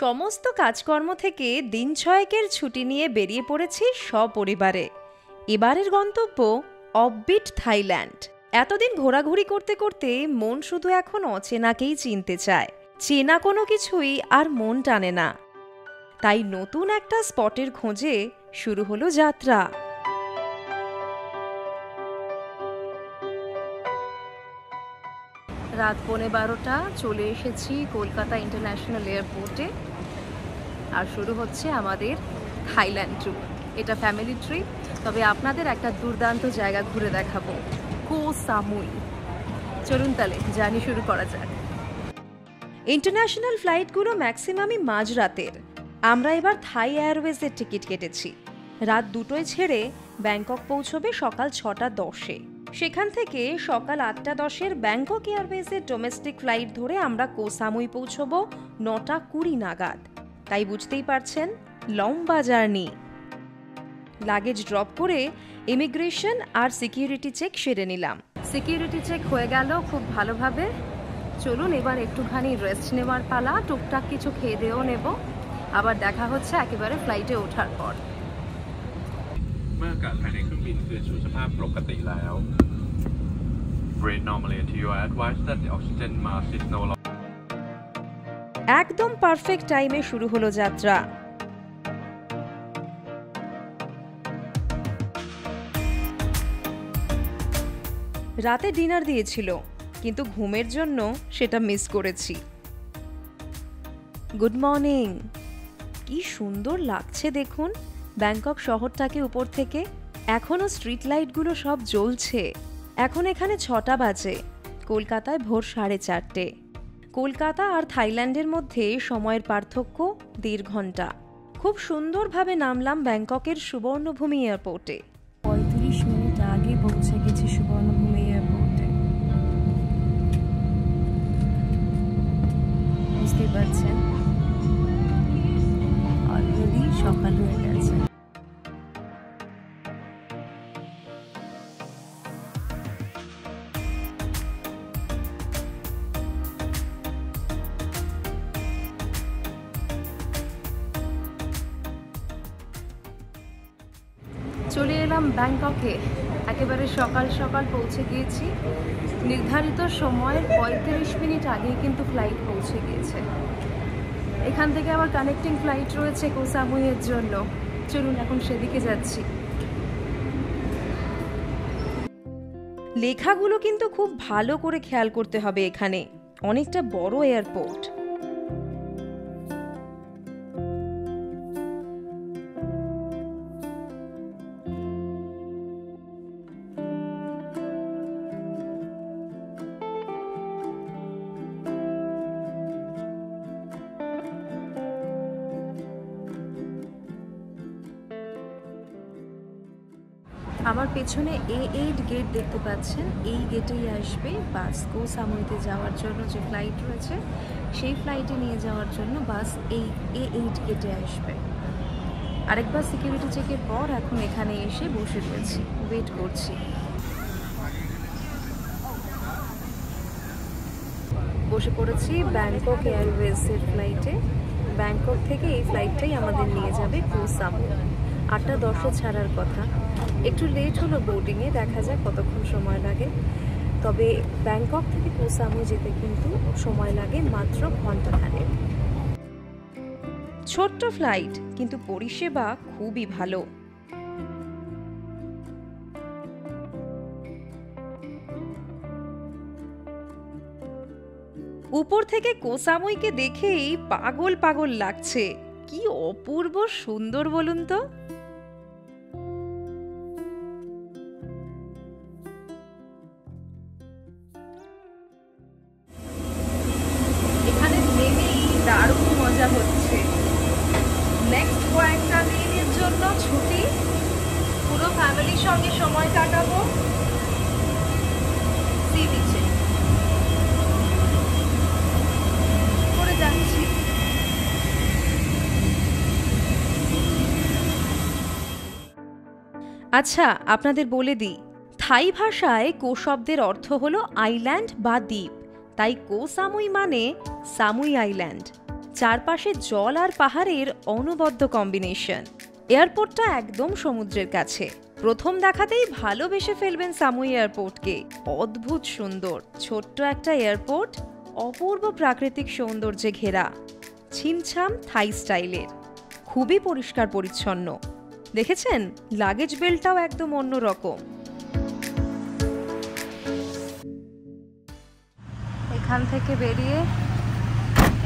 সমস্ত কাজকর্ম থেকে দিন ছয়েকের ছুটি নিয়ে বেরিয়ে পড়েছি সপরিবারে। এবারের গন্তব্য অফবিট থাইল্যান্ড। এতদিন ঘোরাঘুরি করতে করতে মন শুধু এখন অচেনাকেই চিনতে চায়। চেনা কোনো কিছুই আর মন টানে না। তাই নতুন একটা স্পটের খোঁজে শুরু হলো যাত্রা। রাত 11:15 চলে এসেছি কলকাতা ইন্টারন্যাশনাল এয়ারপোর্টে। আর শুরু হচ্ছে আমাদের থাইল্যান্ড ট্যুর। এটা ফ্যামিলি ট্রিপ, তবে আপনাদের একটা দুর্দান্ত জায়গা ঘুরে দেখাবো, কো সামুই। চলুন তাহলে জার্নি শুরু করা যাক। ইন্টারন্যাশনাল ফ্লাইটগুলো ম্যাক্সিমামই মাঝরাতের। আমরা এবার থাই এয়ারওয়েজের টিকিট কেটেছি। রাত 2টোয় ছেড়ে ব্যাংকক পৌঁছবে সকাল 6:10-এ। সেখান থেকে সকাল 8:10-এর ব্যাংকক এয়ারওয়েজের ডোমেস্টিক ফ্লাইট ধরে আমরা কো সামুই পৌঁছবো 9:20 নাগাদ। তাই বুঝতেই পারছেন, লম্বা জার্নি। লাগেজ ড্রপ করে ইমিগ্রেশন আর সিকিউরিটি চেক সেরে নিলাম। সিকিউরিটি চেক হয়ে গেল খুব ভালোভাবে। চলুন এবার একটুখানি রেস্ট নেওয়ার পালা। টুকটাক কিছু খেয়ে দেও নেব। আবার দেখা হচ্ছে একেবারে ফ্লাইটে ওঠার পর। เมื่ออากาศภายในเครื่องบินคืนสู่สภาพปกติแล้ว Breathe normally until you are advised that the oxygen mask is no longer. একদম পারফেক্ট টাইমে শুরু হলো যাত্রা। রাতে ডিনার দিয়েছিল, কিন্তু ঘুমের জন্য সেটা মিস করেছি। Good morning. কি সুন্দর লাগছে দেখুন ব্যাংকক শহরটাকে উপর থেকে। এখনো স্ট্রিট লাইটগুলো সব জ্বলছে। এখন এখানে 6টা বাজে, কলকাতায় ভোর 4:30। কলকাতা আর থাইল্যান্ডের মধ্যে সময়ের পার্থক্য 1.5 ঘন্টা। খুব সুন্দরভাবে নামলাম ব্যাংককের সুবর্ণভূমি এয়ারপোর্টে। 35 মিনিট আগে পৌঁছে গেছি সুবর্ণভূমি এয়ারপোর্টে। বুঝতে পারছেন, অলরেডি সকাল হয়ে গেছে। চলে এলাম ব্যাংককে। একেবারে সকাল সকাল পৌঁছে গিয়েছি। নির্ধারিত সময়ের 35 মিনিট আগেই কিন্তু ফ্লাইট পৌঁছে গিয়েছে। এখান থেকে আবার কানেক্টিং ফ্লাইট রয়েছে কো সামুইয়ের জন্য। চলুন এখন সেদিকে যাচ্ছি। লেখাগুলো কিন্তু খুব ভালো করে খেয়াল করতে হবে। এখানে অনেকটা বড় এয়ারপোর্ট। আমার পেছনে A8 গেট দেখতে পাচ্ছেন। এই গেটেই আসবে বাস কো সামুইতে যাওয়ার জন্য। যে ফ্লাইট রয়েছে সেই ফ্লাইটে নিয়ে যাওয়ার জন্য বাস এই A8 গেটে আসবে। আরেকবার সিকিউরিটি চেকের পর এখন এখানে এসে বসে রয়েছি, ওয়েট করছি। বসে পড়েছি ব্যাংকক এয়ারওয়েজের ফ্লাইটে। ব্যাংকক থেকে এই ফ্লাইটটাই আমাদের নিয়ে যাবে কো সামুই। 8:10-এ ছাড়ার কথা। একটু লেট হলো বোর্ডিংয়ে, দেখা যাক কতক্ষণ সময় লাগে। তবে ব্যাংকক থেকে কো সামুই যেতে কিন্তু সময় লাগে মাত্র ঘন্টাখানেক। ছোট্ট ফ্লাইট, কিন্তু পরিষেবা খুবই ভালো। উপর থেকে কো সামুইকে দেখেই পাগল পাগল লাগছে। কি অপূর্ব সুন্দর বলুন তো। এখানে নেমেই দারুণ মজা হচ্ছে। নেক্সট কয়েকটা দিনের জন্য ছুটি, পুরো ফ্যামিলির সঙ্গে সময় কাটাবো সি বিচে। করে যাচ্ছি। আচ্ছা, আপনাদের বলে দিই, থাই ভাষায় কো শব্দের অর্থ হলো আইল্যান্ড বা দ্বীপ। তাই কো সামুই মানে সামুই আইল্যান্ড। চারপাশে জল আর পাহাড়ের অনবদ্য কম্বিনেশন। এয়ারপোর্টটা একদম সমুদ্রের কাছে। প্রথম দেখাতেই ভালোবেসে ফেলবেন সামুই এয়ারপোর্টকে। অদ্ভুত সুন্দর ছোট্ট একটা এয়ারপোর্ট, অপূর্ব প্রাকৃতিক সৌন্দর্যে ঘেরা, ছিমছাম থাই স্টাইলের, খুবই পরিষ্কার পরিচ্ছন্ন। দেখেছেন লাগেজ বেল্টটাও একদম অন্যরকম। এখান থেকে বেরিয়ে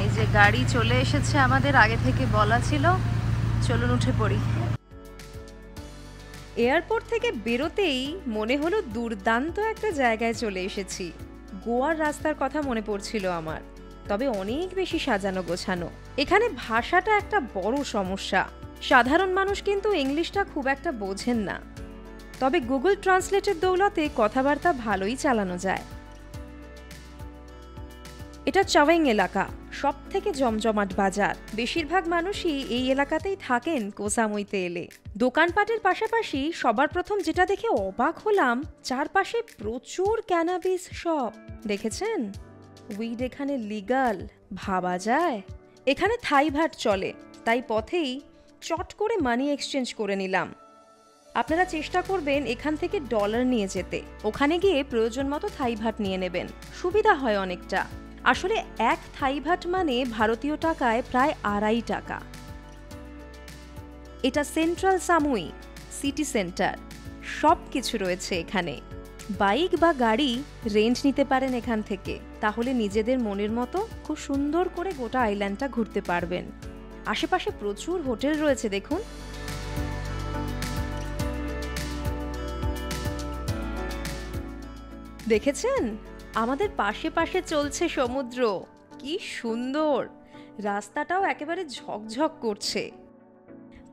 এই যে গাড়ি চলে এসেছে, আমাদের আগে থেকে বলা ছিল। চলুন উঠে পড়ি। এয়ারপোর্ট থেকে বেরোতেই মনে হলো দুর্দান্ত একটা জায়গায় চলে এসেছি। গোয়ার রাস্তার কথা মনে পড়ছিল আমার, তবে অনেক বেশি সাজানো গোছানো। এখানে ভাষাটা একটা বড় সমস্যা। সাধারণ মানুষ কিন্তু ইংলিশটা খুব একটা বোঝেন না, তবে গুগল ট্রান্সলেটের দৌলতে কথাবার্তা ভালোই চালানো যায়। এটা চাওয়েং এলাকা, সব থেকে জমজমাট বাজার। বেশিরভাগ মানুষই এই এলাকাতেই থাকেন কোহ সামুইতে এলে। দোকানপাটের পাশাপাশি সবার প্রথম যেটা দেখে অবাক হলাম, চারপাশে প্রচুর ক্যানাবিস শপ। দেখেছেন উইড এখানে লিগাল, ভাবা যায়। এখানে থাই ভাট চলে, তাই পথেই চট করে মানি এক্সচেঞ্জ করে নিলাম। আপনারা চেষ্টা করবেন এখান থেকে ডলার নিয়ে যেতে, ওখানে গিয়ে প্রয়োজন মতো থাই ভাট নিয়ে নেবেন, সুবিধা হয় অনেকটা। আসলে এক থাই ভাট মানে ভারতীয় টাকায় প্রায় 2.5 টাকা। এটা সেন্ট্রাল সামুই, সিটি সেন্টার, সব কিছু রয়েছে এখানে। বাইক বা গাড়ি রেন্ট নিতে পারেন এখান থেকে, তাহলে নিজেদের মনের মতো খুব সুন্দর করে গোটা আইল্যান্ডটা ঘুরতে পারবেন। আশেপাশে প্রচুর হোটেল রয়েছে দেখুন। দেখেছেন আমাদের পাশে পাশে চলছে সমুদ্র, কি সুন্দর। রাস্তাটাও একেবারে ঝকঝক করছে।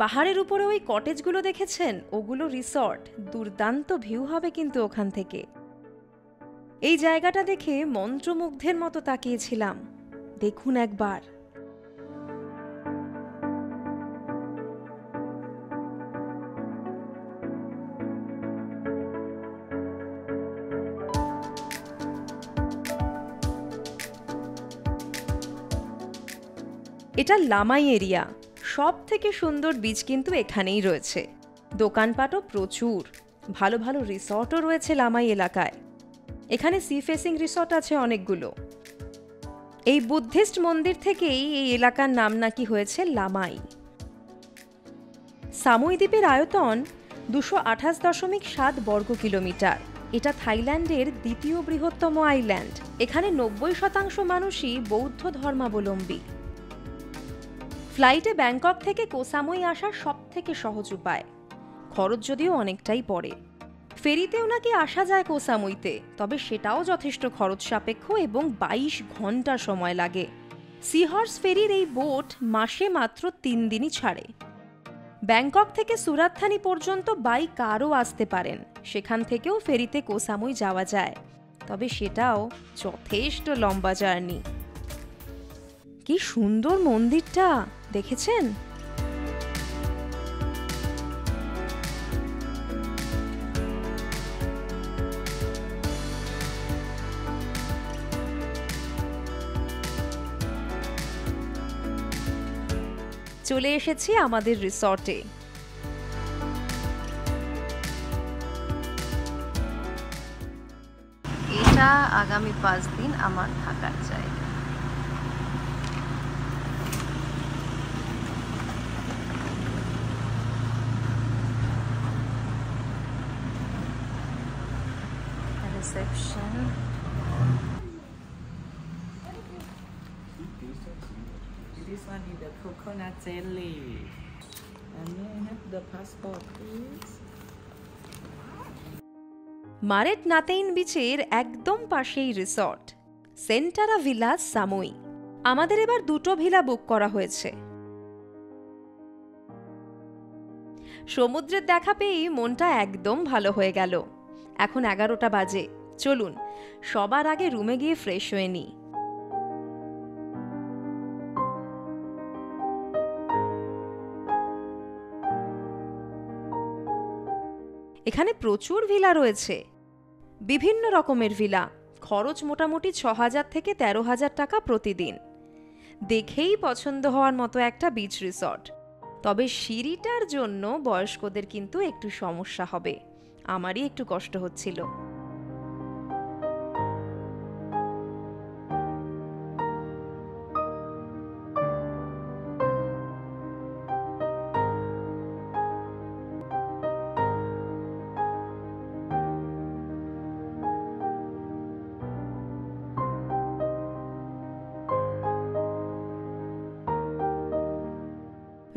পাহাড়ের উপরে ওই কটেজগুলো দেখেছেন, ওগুলো রিসর্ট। দুর্দান্ত ভিউ হবে কিন্তু ওখান থেকে। এই জায়গাটা দেখে মন্ত্রমুগ্ধের মতো তাকিয়েছিলাম। দেখুন একবার। এটা লামাই এরিয়া, সব থেকে সুন্দর বিচ কিন্তু এখানেই রয়েছে। দোকানপাটও প্রচুর, ভালো ভালো রিসর্টও রয়েছে লামাই এলাকায়। এখানে সি ফেসিং রিসর্ট আছে অনেকগুলো। এই বুদ্ধিস্ট মন্দির থেকেই এই এলাকার নাম নাকি হয়েছে লামাই। সামুই দ্বীপের আয়তন 228.7 বর্গ কিলোমিটার। এটা থাইল্যান্ডের দ্বিতীয় বৃহত্তম আইল্যান্ড। এখানে 90% মানুষই বৌদ্ধ ধর্মাবলম্বী। ফ্লাইটে ব্যাংকক থেকে কোহ সামুই আসার সব থেকে সহজ উপায়, খরচ যদিও অনেকটাই পড়ে। ফেরিতেও নাকি আসা যায় কোহ সামুইতে, তবে সেটাও যথেষ্ট খরচ সাপেক্ষ এবং 22 ঘন্টা সময় লাগে। সি হর্স ফেরির এই বোট মাসে মাত্র 3 দিনই ছাড়ে। ব্যাংকক থেকে সুরাতথানি পর্যন্ত বাই কারও আসতে পারেন, সেখান থেকেও ফেরিতে কোহ সামুই যাওয়া যায়, তবে সেটাও যথেষ্ট লম্বা জার্নি। কি সুন্দর মন্দিরটা, দেখেছেন? চলে এসেছি আমাদের রিসর্টে। এটা আগামী 5 দিন আমার থাকার জায়গা। Reception. This one is the coconut jelly. And may I have the passport, please? Maret নাতেইন বিচের একদম পাশেই রিসর্ট সেন্টারা ভিলাস সামুই। আমাদের এবার 2টো ভিলা বুক করা হয়েছে। সমুদ্রের দেখা পেয়েই মনটা একদম ভালো হয়ে গেল। এখন 11টা বাজে, চলুন সবার আগে রুমে গিয়ে ফ্রেশ হয়ে নিই। এখানে প্রচুর ভিলা রয়েছে, বিভিন্ন রকমের ভিলা। খরচ মোটামুটি 6,000 থেকে 13,000 টাকা প্রতিদিন। দেখেই পছন্দ হওয়ার মতো একটা বিচ রিসর্ট। তবে সিঁড়িটার জন্য বয়স্কদের কিন্তু একটু সমস্যা হবে, আমারই একটু কষ্ট হচ্ছিল।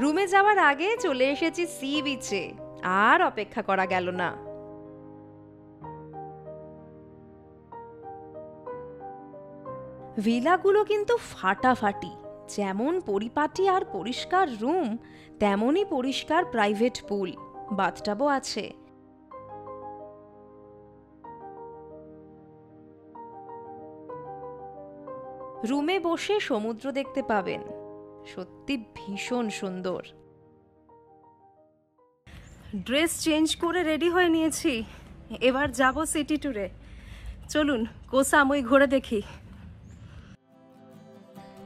রুমে যাওয়ার আগে চলে এসেছি সি বিচে, আর অপেক্ষা করা গেল না। ভিলাগুলো কিন্তু ফাটাফাটি, যেমন পরিপাটি আর পরিষ্কার রুম, তেমনই পরিষ্কার প্রাইভেট পুল, বাথটাবও আছে। রুমে বসে সমুদ্র দেখতে পাবেন, সত্যি ভীষণ সুন্দর। ড্রেস চেঞ্জ করে রেডি হয়ে নিয়েছি, এবার যাব সিটি ট্যুরে। চলুন কোহ সামুই ঘুরে দেখি।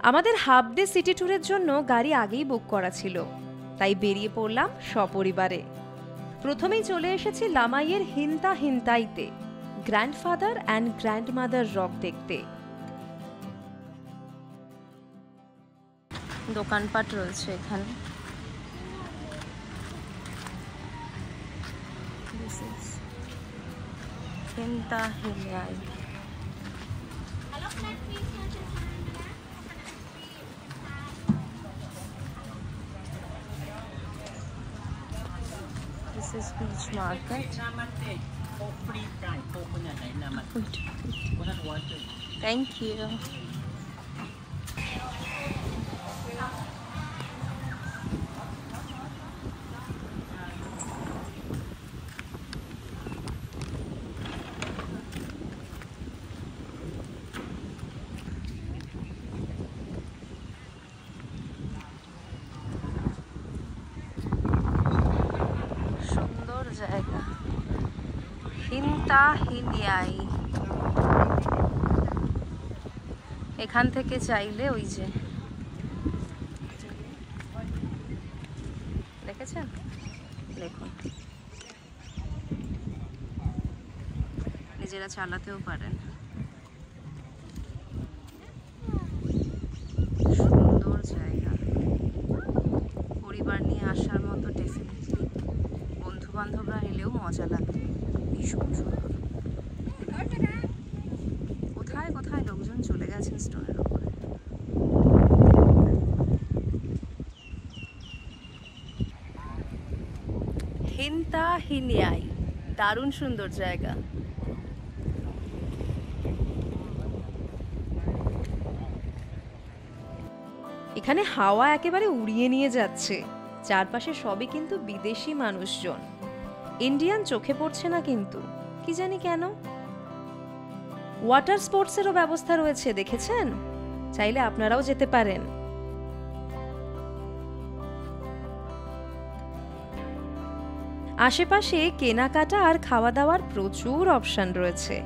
আমাদের হাফ ডে সিটি ট্যুরের জন্য গাড়ি আগেই বুক করা ছিল, তাই বেরিয়ে পড়লাম সপরিবারে। প্রথমেই চলে এসেছি লামাইয়ের হিন্তা হিন্তাইতে, গ্র্যান্ডফাদার অ্যান্ড গ্র্যান্ডমাদার রক দেখতে। দোকানপাট রয়েছে এখানে। হিন্তা হিলিয়াই। This is beach market. Thank you. জায়গা হিন্তা হিলিয়াই। এখান থেকে চাইলে ওই যে দেখেছেন, দেখুন নিজেরা চালাতেও পারেন। সুন্দর জায়গা, পরিবার নিয়ে আসার মতো, ডেফিনেটলি বন্ধু বান্ধবরা এলেও মজা লাগবে, ভীষণ সুন্দর। কোথায় কোথায় লোকজন চলে গেছেন স্টোনের উপরে। হিন্তা হিলিয়াই দারুণ সুন্দর জায়গা। এখানে হাওয়া একেবারে উড়িয়ে নিয়ে যাচ্ছে, চারপাশে সবই কিন্তু বিদেশি মানুষজন, ইন্ডিয়ান চোখে পড়ছে না কিন্তু, কি জানি কেন। ওয়াটার স্পোর্টসেরও ব্যবস্থা রয়েছে, দেখেছেন? চাইলে আপনারাও যেতে পারেন। আশেপাশে কেনাকাটা আর খাওয়া দাওয়ার প্রচুর অপশন রয়েছে।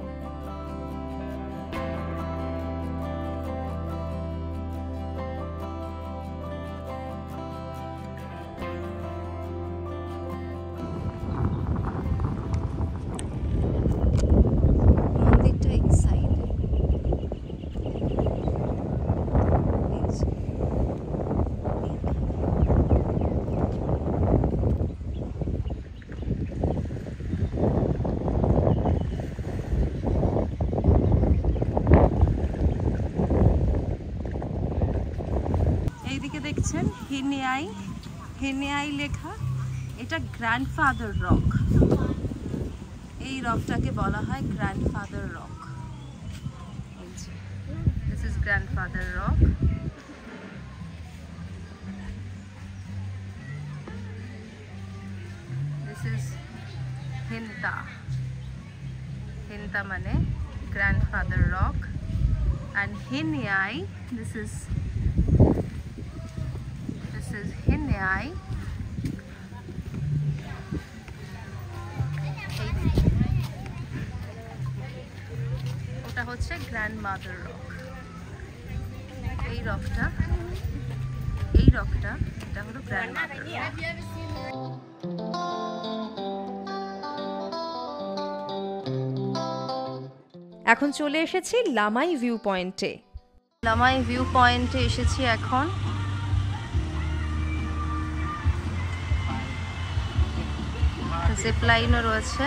দেখছেন হিনিয়াই, হিনিয়াই লেখা, এটা গ্র্যান্ডফাদার রক। এই রকটাকে বলা হয় grandfather rock. This is grandfather rock. This is Hinta. Hinta মানে grandfather rock, and Hinyai, this is Hinyai. ওটা হচ্ছে গ্র্যান্ডমাদার রক। এই রকটা, এটা হলো গ্র্যান্ডমাদার রক। এখন চলে এসেছি লামাই ভিউ পয়েন্টে। লামাই ভিউ পয়েন্টে এসেছি এখন। জিপ লাইনও রয়েছে,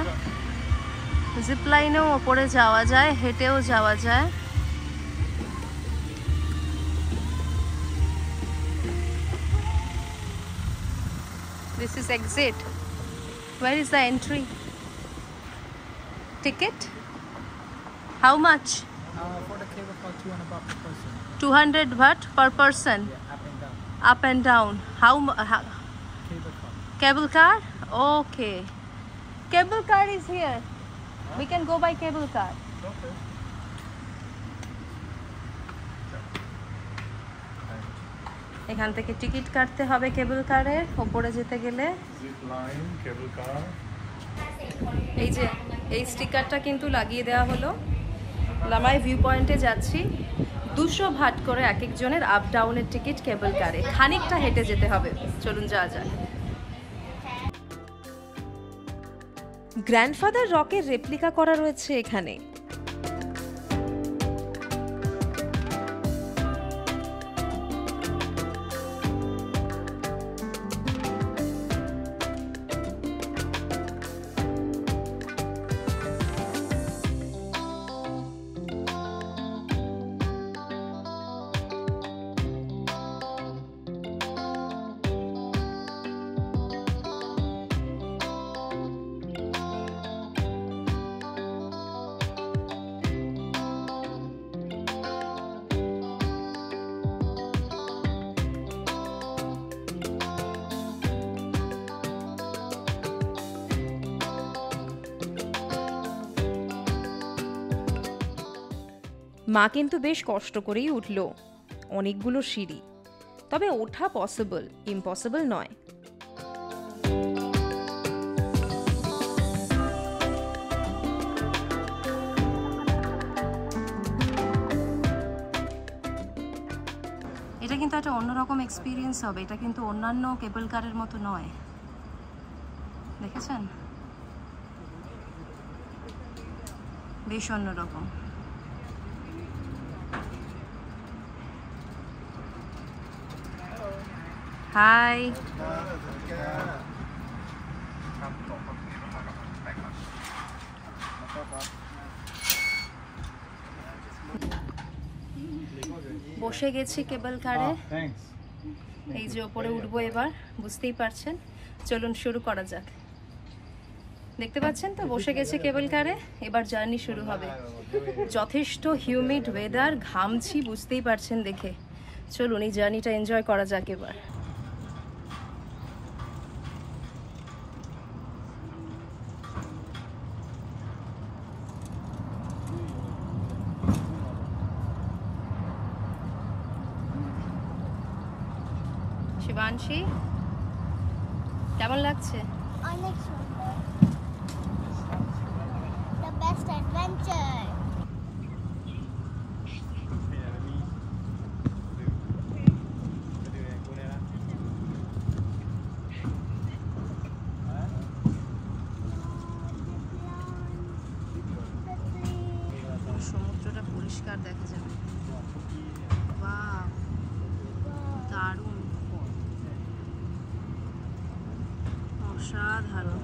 জিপ লাইনেও ওপরে যাওয়া যায়, হেঁটেও যাওয়া যায়। This is exit. Where is the entry? Ticket? How much? For the cable car, 200 baht per person. 200 baht per person. Yeah, up and down. Up and down. How Cable car. cable car? Okay. Cable car is here. We can go by cable car. Okay. এখান থেকে ticket কাটতে হবে কেবল কারের ওপরে যেতে গেলে। Zip line, কেবল কার। এই যে এই স্টিকারটা কিন্তু লাগিয়ে দেওয়া হলো। লামাই ভিউ পয়েন্টে যাচ্ছি, 200 ভাট করে এক একজনের আপ ডাউনের টিকিট কেবল কারে। খানিকটা হেঁটে যেতে হবে, চলুন যাওয়া যাক। গ্র্যান্ডফাদার রকের রেপ্লিকা করা রয়েছে এখানে। মা কিন্তু বেশ কষ্ট করেই উঠল, অনেকগুলো সিঁড়ি। তবে ওঠা পসিবল, ইম্পসিবল নয়। এটা কিন্তু একটা অন্যরকম এক্সপিরিয়েন্স হবে, এটা কিন্তু অন্যান্য কেবল কারের মতো নয়, দেখেছেন? বেশ অন্যরকম। হাই, বসে গেছি কেবল কারে। এই যে ওপরে উঠবো এবার, বুঝতেই পারছেন। চলুন শুরু করা যাক। দেখতে পাচ্ছেন তো, বসে গেছে কেবল কারে, এবার জার্নি শুরু হবে। যথেষ্ট হিউমিড ওয়েদার, ঘামছি, বুঝতেই পারছেন দেখে। চলুন এই জার্নিটা এনজয় করা যাক এবার। শিবাংশী, কেমন লাগছে? অনেক সুন্দর। The best adventure. সমুদ্রটা পরিষ্কার দেখা যাবে। বাহ, দারুণ, অসাধারণ।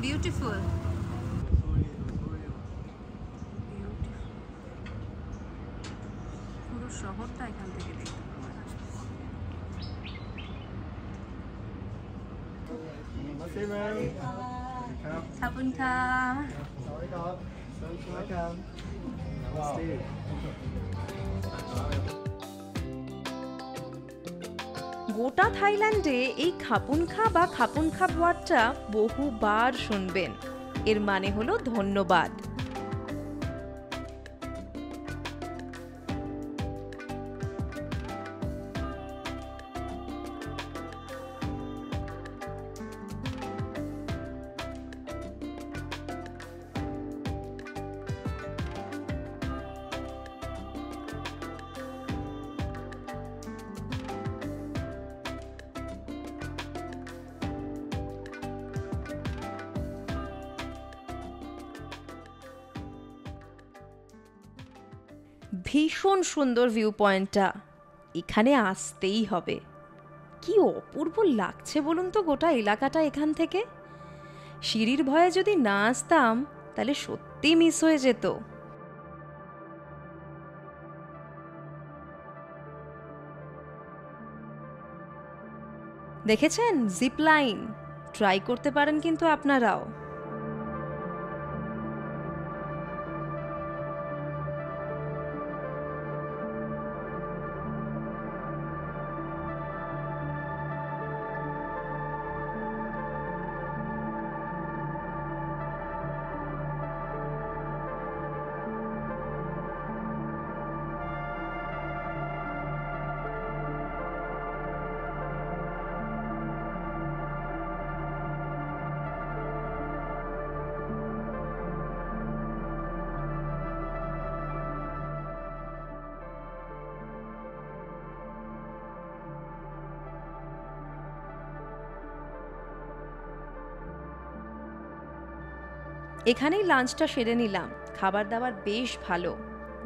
বিউটিফুল, পুরো শহরটা এখান থেকে দেখতে পাওয়া যায়। খাপুনখা, গোটা থাইল্যান্ডে এই খাপুনখা বা খাপুনখাপ ওয়ার্ডটা বহুবার শুনবেন। এর মানে হলো ধন্যবাদ। ভীষণ সুন্দর ভিউ পয়েন্টটা, এখানে আসতেই হবে। কি অপূর্ব লাগছে বলুন তো গোটা এলাকাটা এখান থেকে। সিঁড়ির ভয়ে যদি না আসতাম তাহলে সত্যি মিস হয়ে যেত। দেখেছেন জিপ লাইন, ট্রাই করতে পারেন কিন্তু আপনারাও। এখানেই লাঞ্চটা সেরে নিলাম। খাবার দাবার বেশ ভালো,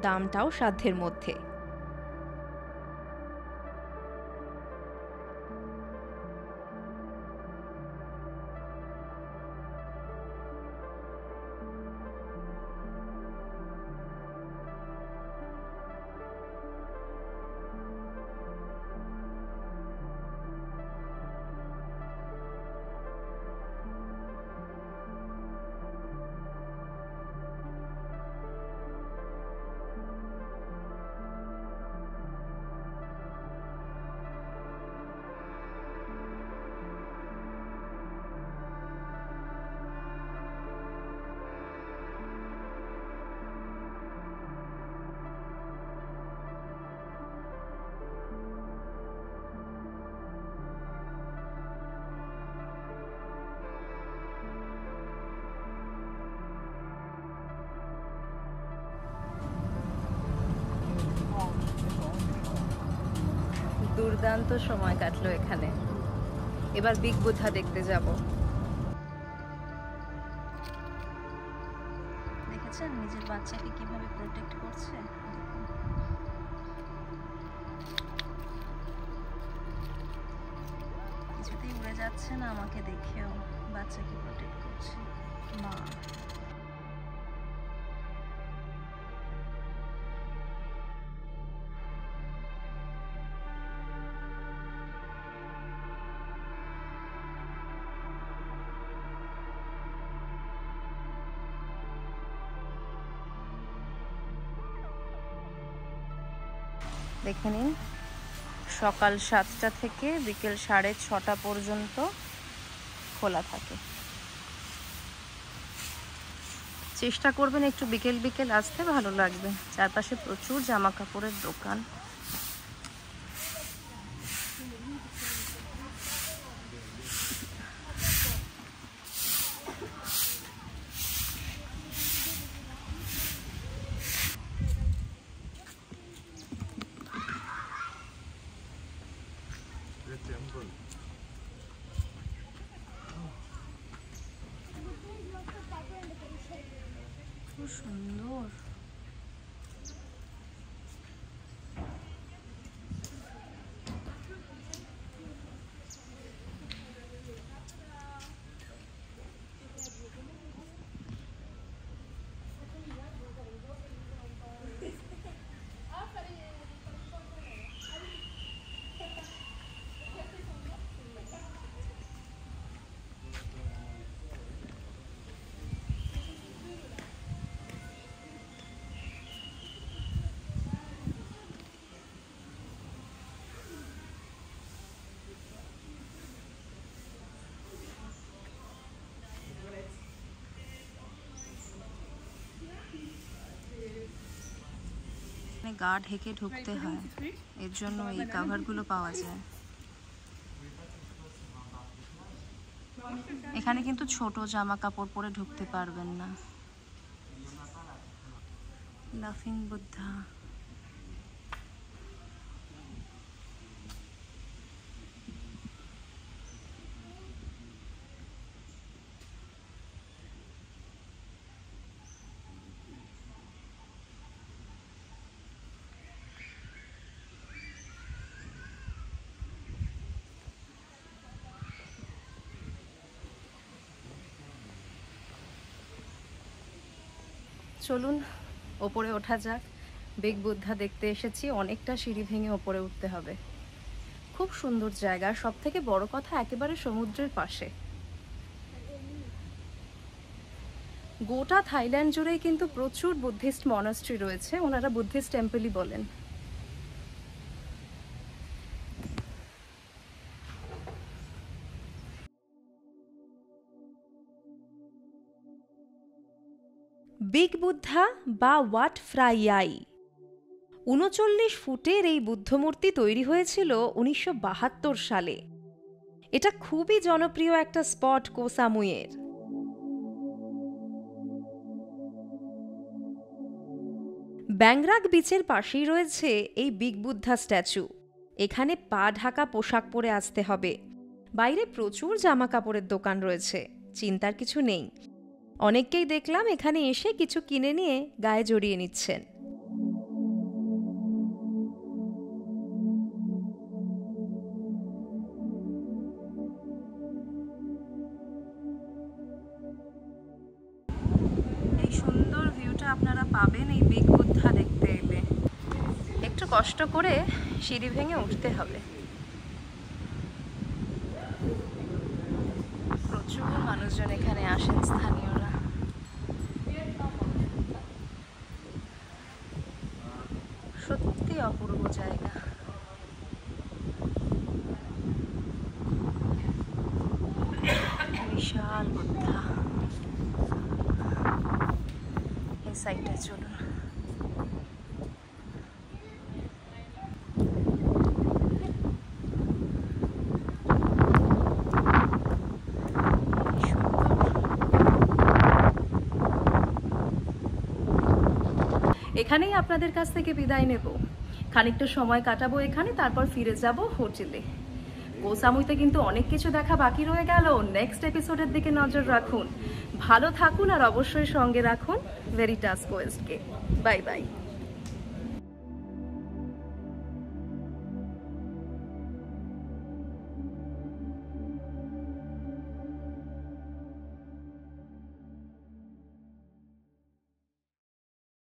দামটাও সাধ্যের মধ্যে। দুর্দান্ত সময় কাটলো এখানে। এবার বিগ বুদ্ধা দেখতে যাব। দেখেছেন নিজের বাচ্চাকে কিভাবে প্রোটেক্ট করছে। কিছুতেই উড়ে যাচ্ছে না আমাকে দেখেও, বাচ্চাকে প্রোটেক্ট করছে মা। দেখে নিন, সকাল 7টা থেকে বিকেল 6:30 পর্যন্ত খোলা থাকে। চেষ্টা করবেন একটু বিকেল বিকেল আসতে, ভালো লাগবে। চারপাশে প্রচুর জামা কাপড়ের দোকান। খুব সুন্দর। গা ঢেকে ঢুকতে হয়, এর জন্য এই কাভারগুলো পাওয়া যায়। এখানে কিন্তু ছোট জামা কাপড় পরে ঢুকতে পারবেন না। লাফিং বুদ্ধা। চলুন ওপরে ওঠা যাক। বিগ বুদ্ধা দেখতে এসেছি, অনেকটা সিঁড়ি ভেঙে ওপরে উঠতে হবে। খুব সুন্দর জায়গা, সব থেকে বড় কথা একেবারে সমুদ্রের পাশে। গোটা থাইল্যান্ড জুড়েই কিন্তু প্রচুর বুদ্ধিস্ট মনাস্ট্রি রয়েছে, ওনারা বুদ্ধিস্ট টেম্পলই বলেন। বিগ বুদ্ধা বা ওয়াট ফ্রাইয়াই ৩৯ ফুটের এই বুদ্ধমূর্তি তৈরি হয়েছিল ১৯৭২ সালে। এটা খুবই জনপ্রিয় একটা স্পট কো সামুইয়ের। ব্যাংরাক বিচের পাশেই রয়েছে এই বিগ বুদ্ধা স্ট্যাচু। এখানে পা ঢাকা পোশাক পরে আসতে হবে। বাইরে প্রচুর জামা কাপড়ের দোকান রয়েছে, চিন্তার কিছু নেই। অনেককেই দেখলাম এখানে এসে কিছু কিনে নিয়ে গায়ে জড়িয়ে নিচ্ছেন। এই সুন্দর ভিউটা আপনারা পাবেন এই বিগ বুদ্ধা দেখতে এলে। একটু কষ্ট করে সিঁড়ি ভেঙে উঠতে হবে। প্রচুর মানুষজন এখানে আসেন, স্থানীয়রা। সত্যি অপূর্ব জায়গা। বিশাল বুদ্ধা। এই সাইডটা চলুন। এখানেই আপনাদের কাছ থেকে বিদায় নেব। খানিকটা সময় কাটাবো এখানে, তারপর ফিরে যাব হোটেলে। কো সামুইতে কিন্তু অনেক কিছু দেখা বাকি রয়ে গেল। নেক্সট এপিসোডের দিকে নজর রাখুন। ভালো থাকুন আর অবশ্যই সঙ্গে রাখুন ভেরিটাস কোয়েস্টকে। Bye bye.